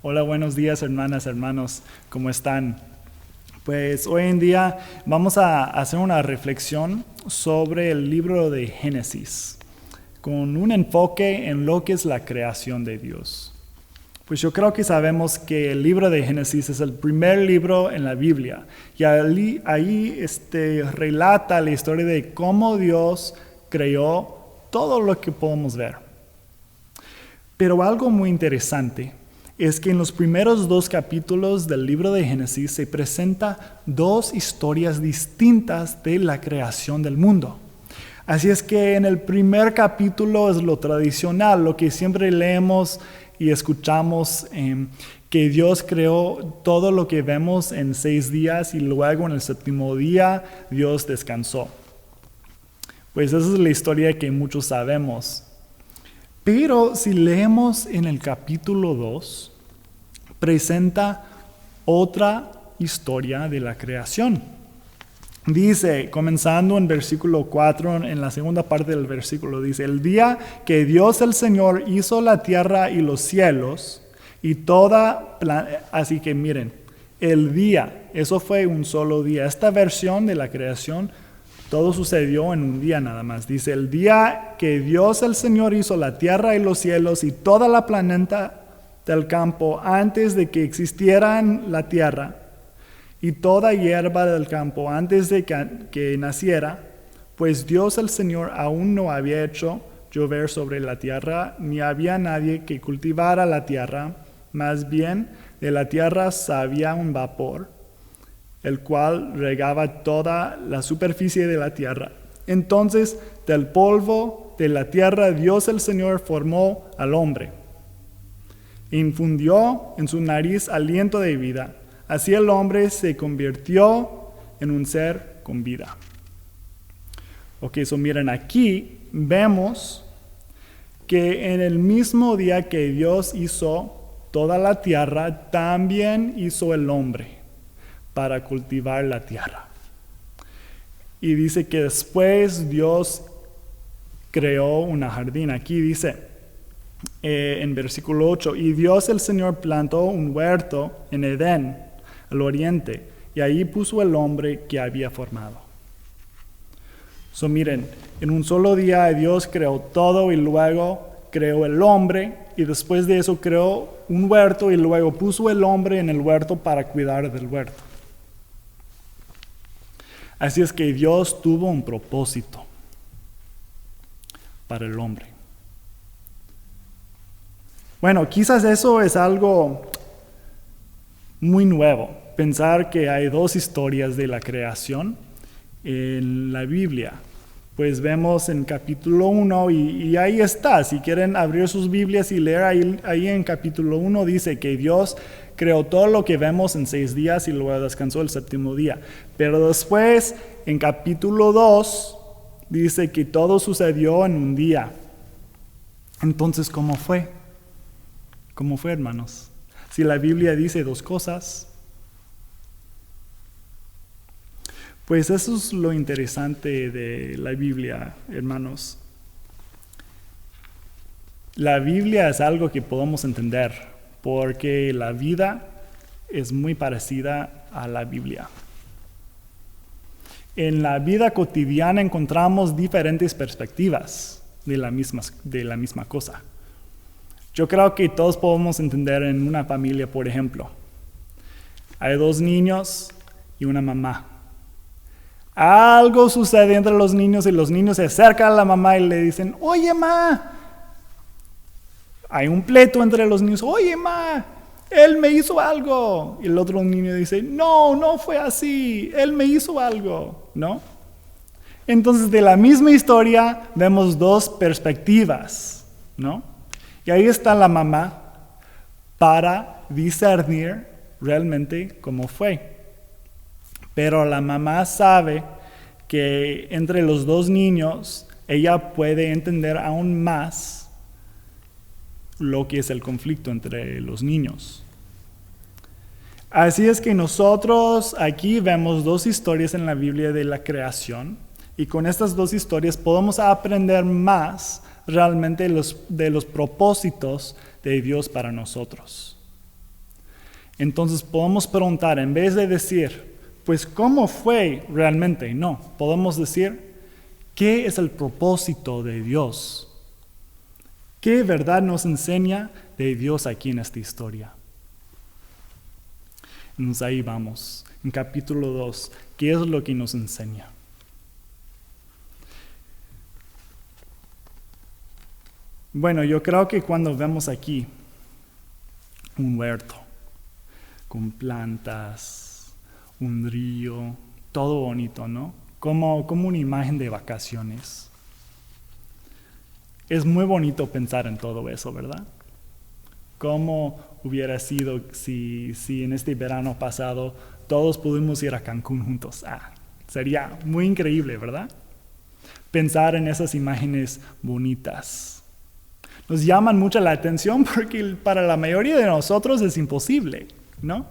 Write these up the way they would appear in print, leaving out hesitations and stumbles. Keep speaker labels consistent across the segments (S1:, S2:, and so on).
S1: Hola, buenos días hermanas, hermanos, ¿cómo están? Pues hoy en día vamos a hacer una reflexión sobre el libro de Génesis, con un enfoque en lo que es la creación de Dios. Pues yo creo que sabemos que el libro de Génesis es el primer libro en la Biblia y ahí relata la historia de cómo Dios creó todo lo que podemos ver. Pero algo muy interesante es que en los primeros 2 capítulos del libro de Génesis se presenta 2 historias distintas de la creación del mundo. Así es que en el primer capítulo es lo tradicional, lo que siempre leemos y escuchamos, que Dios creó todo lo que vemos en 6 días y luego en el 7º día Dios descansó. Pues esa es la historia que muchos sabemos. Pero si leemos en el capítulo 2, presenta otra historia de la creación. Dice, comenzando en versículo 4, en la segunda parte del versículo, dice: el día que Dios el Señor hizo la tierra y los cielos y así que miren, el día, eso fue un solo día. Esta versión de la creación, todo sucedió en un día nada más. Dice, el día que Dios el Señor hizo la tierra y los cielos y toda la planeta del campo antes de que existieran la tierra y toda hierba del campo antes de que naciera, pues Dios el Señor aún no había hecho llover sobre la tierra, ni había nadie que cultivara la tierra, más bien de la tierra salía un vapor, el cual regaba toda la superficie de la tierra. Entonces, del polvo de la tierra, Dios el Señor formó al hombre. Infundió en su nariz aliento de vida. Así el hombre se convirtió en un ser con vida. Ok, miren, aquí vemos que en el mismo día que Dios hizo toda la tierra, también hizo el hombre para cultivar la tierra. Y dice que después Dios creó una jardín. Aquí dice, en versículo 8, y Dios el Señor plantó un huerto en Edén, al oriente, y ahí puso el hombre que había formado. Miren, en un solo día Dios creó todo y luego creó el hombre, y después de eso creó un huerto y luego puso el hombre en el huerto para cuidar del huerto. Así es que Dios tuvo un propósito para el hombre. Bueno, quizás eso es algo muy nuevo, pensar que hay 2 historias de la creación en la Biblia. Pues vemos en capítulo 1 y ahí está. Si quieren abrir sus Biblias y leer ahí en capítulo 1 dice que Dios creó todo lo que vemos en 6 días y luego descansó el 7º día. Pero después, en capítulo 2, dice que todo sucedió en un día. Entonces, ¿cómo fue? ¿Cómo fue, hermanos? Si la Biblia dice 2 cosas. Pues eso es lo interesante de la Biblia, hermanos. La Biblia es algo que podemos entender, porque la vida es muy parecida a la Biblia. En la vida cotidiana encontramos diferentes perspectivas de la misma cosa. Yo creo que todos podemos entender en una familia, por ejemplo. Hay 2 niños y una mamá. Algo sucede entre los niños y los niños se acercan a la mamá y le dicen, oye, ma. Hay un pleito entre los niños, oye, ma, él me hizo algo. Y el otro niño dice, no fue así, él me hizo algo, ¿no? Entonces, de la misma historia vemos 2 perspectivas, ¿no? Y ahí está la mamá para discernir realmente cómo fue. Pero la mamá sabe que entre los 2 niños ella puede entender aún más lo que es el conflicto entre los niños. Así es que nosotros aquí vemos 2 historias en la Biblia de la creación y con estas 2 historias podemos aprender más realmente de los propósitos de Dios para nosotros. Entonces podemos preguntar, en vez de decir, pues ¿cómo fue realmente? No, podemos decir, ¿qué es el propósito de Dios? ¿Qué verdad nos enseña de Dios aquí en esta historia? Entonces ahí vamos, en capítulo 2, ¿qué es lo que nos enseña? Bueno, yo creo que cuando vemos aquí un huerto con plantas, un río, todo bonito, ¿no? Como una imagen de vacaciones. Es muy bonito pensar en todo eso, ¿verdad? ¿Cómo hubiera sido si en este verano pasado todos pudimos ir a Cancún juntos? Sería muy increíble, ¿verdad? Pensar en esas imágenes bonitas. Nos llaman mucho la atención porque para la mayoría de nosotros es imposible, ¿no?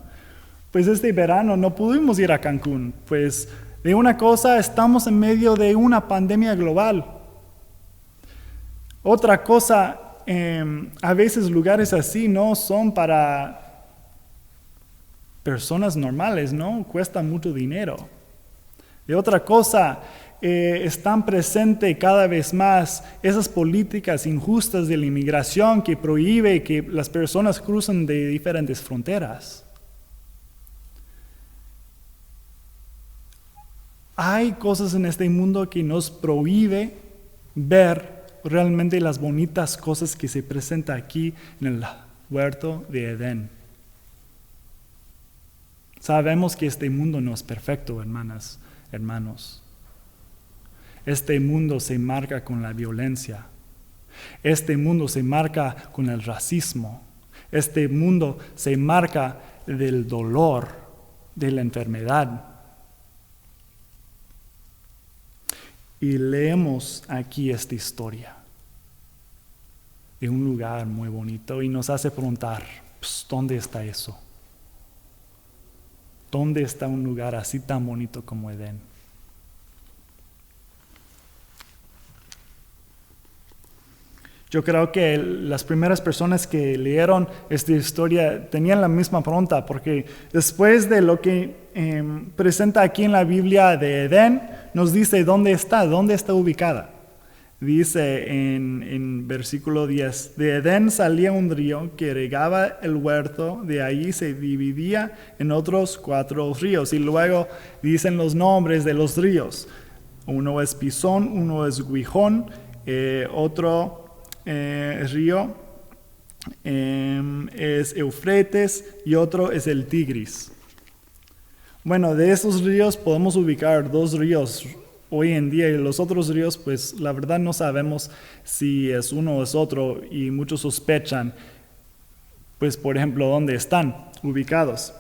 S1: Pues este verano no pudimos ir a Cancún, pues de una cosa estamos en medio de una pandemia global. Otra cosa, a veces lugares así no son para personas normales, ¿no? Cuesta mucho dinero. Y otra cosa, están presentes cada vez más esas políticas injustas de la inmigración que prohíbe que las personas crucen de diferentes fronteras. Hay cosas en este mundo que nos prohíbe ver realmente las bonitas cosas que se presentan aquí en el huerto de Edén. Sabemos que este mundo no es perfecto, hermanos. Este mundo se marca con la violencia. Este mundo se marca con el racismo. Este mundo se marca del dolor, de la enfermedad. Y leemos aquí esta historia de un lugar muy bonito y nos hace preguntar, pues, ¿dónde está eso? ¿Dónde está un lugar así tan bonito como Edén? Yo creo que las primeras personas que leyeron esta historia tenían la misma pregunta, porque después de lo que presenta aquí en la Biblia de Edén, nos dice dónde está ubicada. Dice en versículo 10, de Edén salía un río que regaba el huerto, de ahí se dividía en otros 4 ríos. Y luego dicen los nombres de los ríos. Uno es Pisón, uno es Gihón, otro río es Eufrates y otro es el Tigris. Bueno, de esos ríos podemos ubicar 2 ríos hoy en día y los otros ríos, pues la verdad no sabemos si es uno o es otro y muchos sospechan, pues por ejemplo, dónde están ubicados.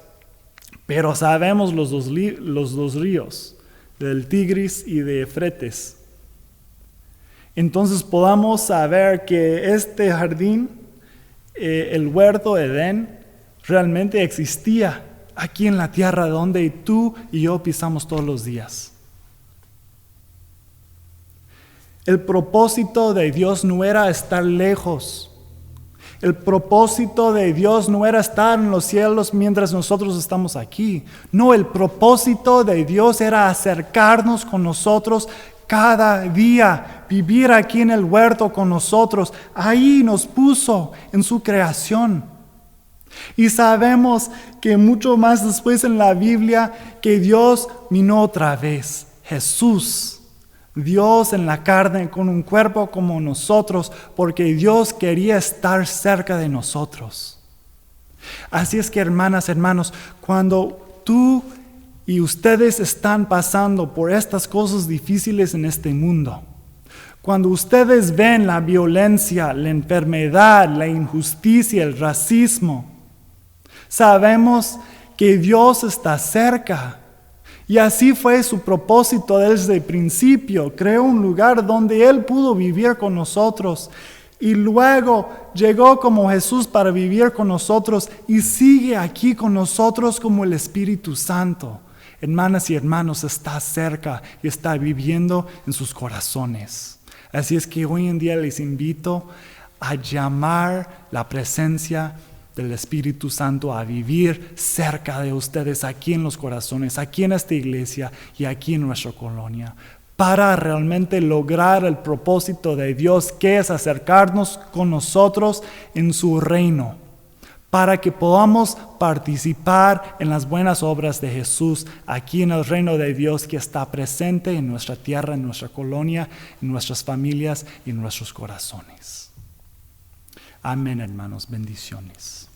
S1: Pero sabemos los dos ríos, del Tigris y de Eufrates. Entonces podamos saber que este jardín, el huerto Edén, realmente existía aquí en la tierra donde tú y yo pisamos todos los días. El propósito de Dios no era estar lejos. El propósito de Dios no era estar en los cielos mientras nosotros estamos aquí. No, el propósito de Dios era acercarnos con nosotros cada día, vivir aquí en el huerto con nosotros. Ahí nos puso en su creación. Y sabemos que mucho más después en la Biblia que Dios vino otra vez. Jesús, Dios en la carne con un cuerpo como nosotros, porque Dios quería estar cerca de nosotros. Así es que hermanos, cuando tú y ustedes están pasando por estas cosas difíciles en este mundo, cuando ustedes ven la violencia, la enfermedad, la injusticia, el racismo, sabemos que Dios está cerca. Y así fue su propósito desde el principio. Creó un lugar donde Él pudo vivir con nosotros. Y luego llegó como Jesús para vivir con nosotros y sigue aquí con nosotros como el Espíritu Santo. Hermanas y hermanos, está cerca y está viviendo en sus corazones. Así es que hoy en día les invito a llamar la presencia del Espíritu Santo a vivir cerca de ustedes, aquí en los corazones, aquí en esta iglesia y aquí en nuestra colonia, para realmente lograr el propósito de Dios, que es acercarnos con nosotros en su reino, para que podamos participar en las buenas obras de Jesús aquí en el reino de Dios que está presente en nuestra tierra, en nuestra colonia, en nuestras familias y en nuestros corazones. Amén, hermanos. Bendiciones.